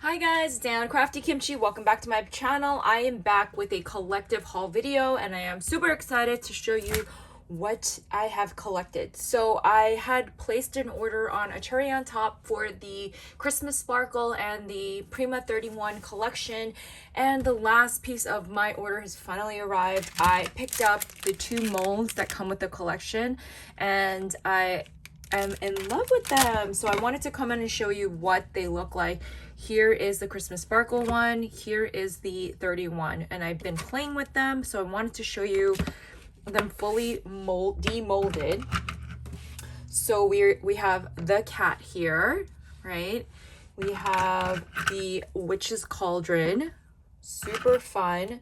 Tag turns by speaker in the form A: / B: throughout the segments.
A: Hi guys, Dan Crafty Kimchi. Welcome back to my channel. I am back with a collective haul video and I am super excited to show you what I have collected. So I had placed an order on a cherry on top for the Christmas Sparkle and the Prima 31 collection, and the last piece of my order has finally arrived. I picked up the two molds that come with the collection and I am in love with them. So I wanted to come in and show you what they look like. Here is the Christmas Sparkle one. Here is the 31, and I've been playing with them, so I wanted to show you them fully demolded. So we have the cat here, right? We have the witch's cauldron, super fun.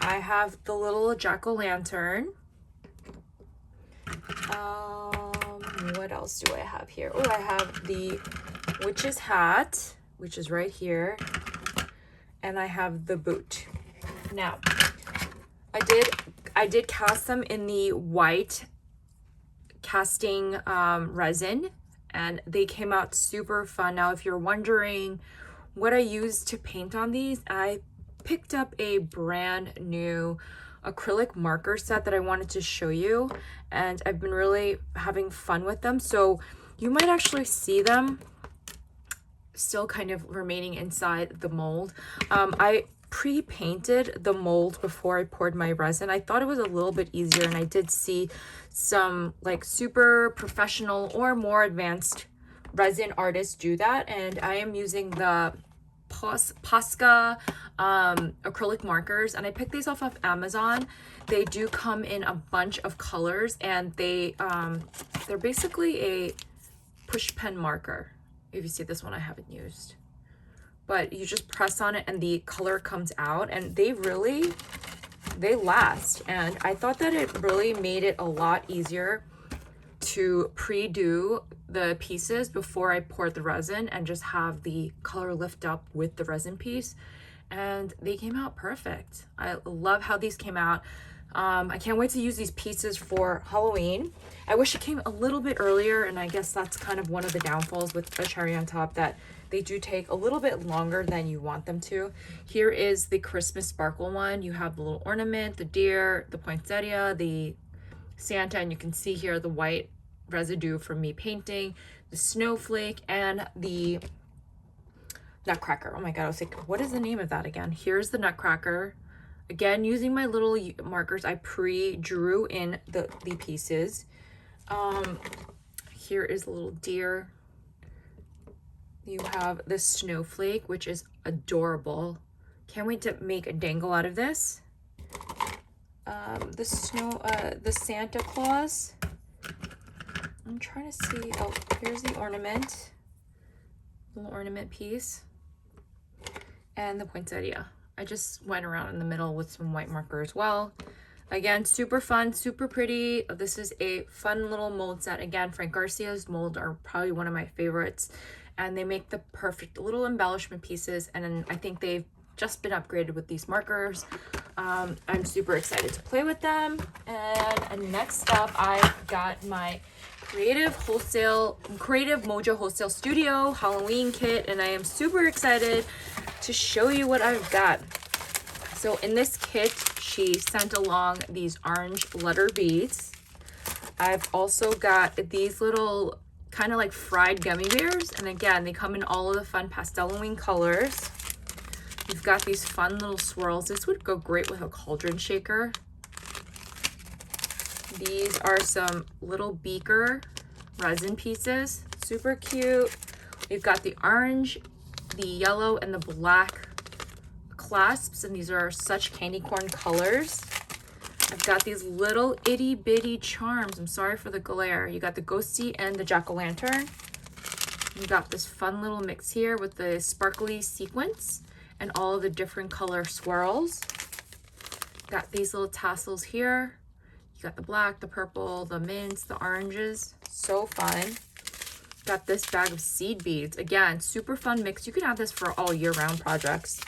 A: I have the little jack-o'-lantern. What else do I have here? Oh, I have the witch's hat, which is right here, and I have the boot. Now, I did cast them in the white casting resin, and they came out super fun. Now, if you're wondering what I used to paint on these, I picked up a brand new acrylic marker set that I wanted to show you, and I've been really having fun with them. So you might actually see them still kind of remaining inside the mold. I pre-painted the mold before I poured my resin. I thought it was a little bit easier, and I did see some like super professional or more advanced resin artists do that, and I am using the Posca acrylic markers, and I picked these off of Amazon. They do come in a bunch of colors, and they're basically a push pen marker. If you see this one, I haven't used, but you just press on it and the color comes out, and they last. And I thought that it really made it a lot easier to pre-do the pieces before I poured the resin and just have the color lift up with the resin piece, and they came out perfect. I love how these came out. I can't wait to use these pieces for Halloween. I wish it came a little bit earlier, and I guess that's kind of one of the downfalls with a cherry on top, that they do take a little bit longer than you want them to. Here is the Christmas Sparkle one. You have the little ornament, the deer, the poinsettia, the Santa, and you can see here the white residue from me painting, the snowflake, and the nutcracker. Oh my god, I was like, what is the name of that again? Here's the nutcracker. Again, using my little markers, I pre-drew in the pieces. Here is the little deer. You have the snowflake, which is adorable. Can't wait to make a dangle out of this. The Santa Claus. I'm trying to see. Oh, here's the ornament. Little ornament piece. And the poinsettia. I just went around in the middle with some white marker as well. Again, super fun, super pretty. This is a fun little mold set. Again, Frank Garcia's molds are probably one of my favorites, and they make the perfect little embellishment pieces, and I think they've just been upgraded with these markers. I'm super excited to play with them. And next up, I got my Creative Mojo Wholesale Studio Halloween kit, and I am super excited to show you what I've got. So in this kit, she sent along these orange letter beads. I've also got these little kind of like fried gummy bears, and again, they come in all of the fun pastel colors. You've got these fun little swirls. This would go great with a cauldron shaker. These are some little beaker resin pieces, super cute. We've got the orange, the yellow, and the black clasps, and these are such candy corn colors. I've got these little itty bitty charms. I'm sorry for the glare. You got the ghosty and the jack-o'-lantern. You got this fun little mix here with the sparkly sequins and all of the different color swirls. Got these little tassels here. You got the black, the purple, the mints, the oranges. So fun. Got this bag of seed beads. Again, super fun mix. You can have this for all year round projects.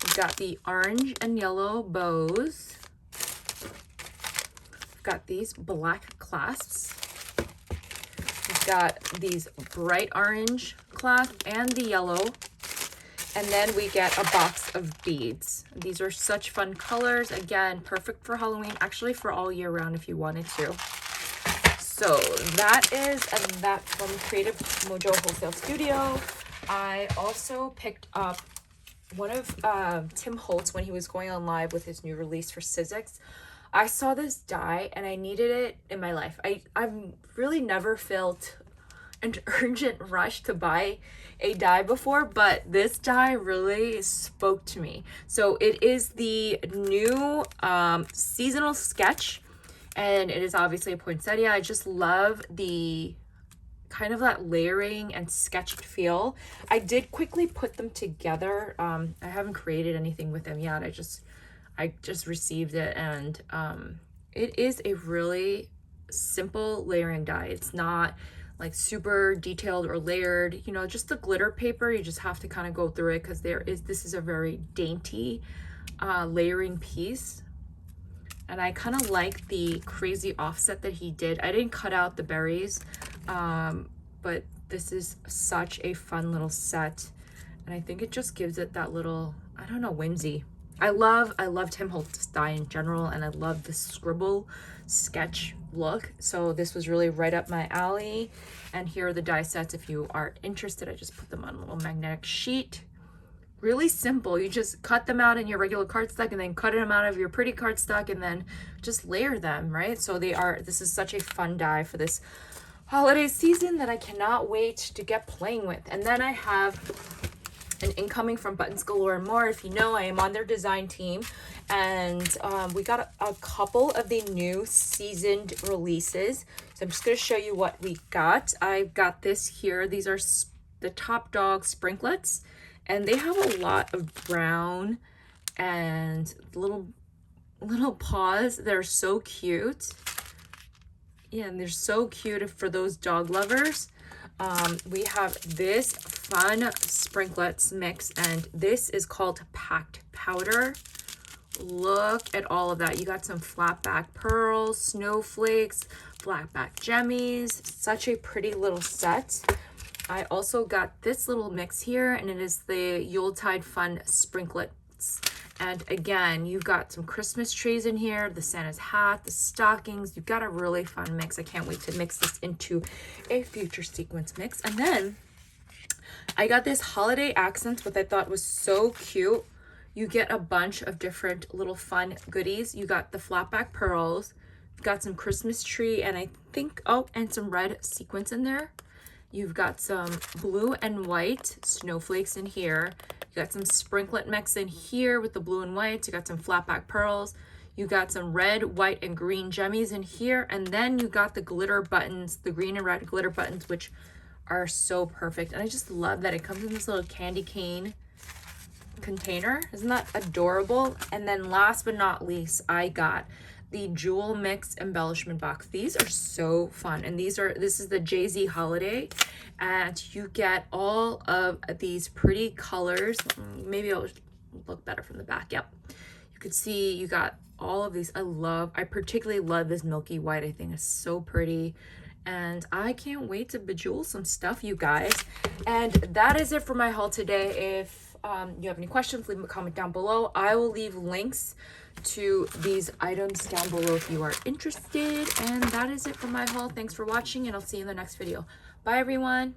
A: We've got the orange and yellow bows. We've got these black clasps. We've got these bright orange clasps and the yellow. And then we get a box of beads. These are such fun colors. Again, perfect for Halloween, actually for all year round if you wanted to. So that is that from Creative Mojo Wholesale Studio. I also picked up one of Tim Holtz when he was going on live with his new release for Sizzix. I saw this die and I needed it in my life. I've really never felt an urgent rush to buy a die before, but this die really spoke to me. So it is the new seasonal sketch, and it is obviously a poinsettia. I just love the kind of that layering and sketched feel. I did quickly put them together. I haven't created anything with them yet. I just received it, and it is a really simple layering die. It's not like super detailed or layered, you know, just the glitter paper. You just have to kind of go through it because this is a very dainty layering piece. And I kind of like the crazy offset that he did. I didn't cut out the berries, but this is such a fun little set. And I think it just gives it that little, I don't know, whimsy. I love Tim Holtz die in general, and I love the scribble sketch look. So this was really right up my alley. And here are the die sets if you are interested. I just put them on a little magnetic sheet. Really simple. You just cut them out in your regular cardstock and then cut them out of your pretty cardstock and then just layer them, right? So this is such a fun die for this holiday season that I cannot wait to get playing with. And then I have an incoming from Buttons Galore and More. If you know, I am on their design team, and we got a couple of the new seasoned releases. So I'm just going to show you what we got. I've got this here. These are the Top Dog sprinklets, and they have a lot of brown and little paws. They're so cute. Yeah, and they're so cute for those dog lovers. We have this fun sprinklets mix, and this is called Packed Powder. Look at all of that. You got some flat back pearls, snowflakes, black back jemmies. Such a pretty little set. I also got this little mix here, and it is the Yuletide Fun sprinklets. And again, you've got some Christmas trees in here, the Santa's hat, the stockings. You've got a really fun mix. I can't wait to mix this into a future sequence mix. And then I got this holiday accents, what I thought was so cute. You get a bunch of different little fun goodies. You got the flat back pearls. You've got some Christmas tree, and I think, and some red sequins in there. You've got some blue and white snowflakes in here. You got some sprinklet mix in here with the blue and whites. You got some flat back pearls. You got some red, white, and green jemmies in here. And then you got the glitter buttons, the green and red glitter buttons, which are so perfect. And I just love that it comes in this little candy cane container. Isn't that adorable? And then last but not least, I got the Jewel Mix embellishment box. These are so fun, and this is the Jay-Z holiday, and you get all of these pretty colors. Maybe I'll look better from the back. Yep, you could see you got all of these. I particularly love this milky white. I think it's so pretty, and I can't wait to bejewel some stuff, you guys. And that is it for my haul today. If you have any questions, leave them a comment down below. I will leave links to these items down below if you are interested. And that is it for my haul. Thanks for watching, and I'll see you in the next video. Bye, everyone.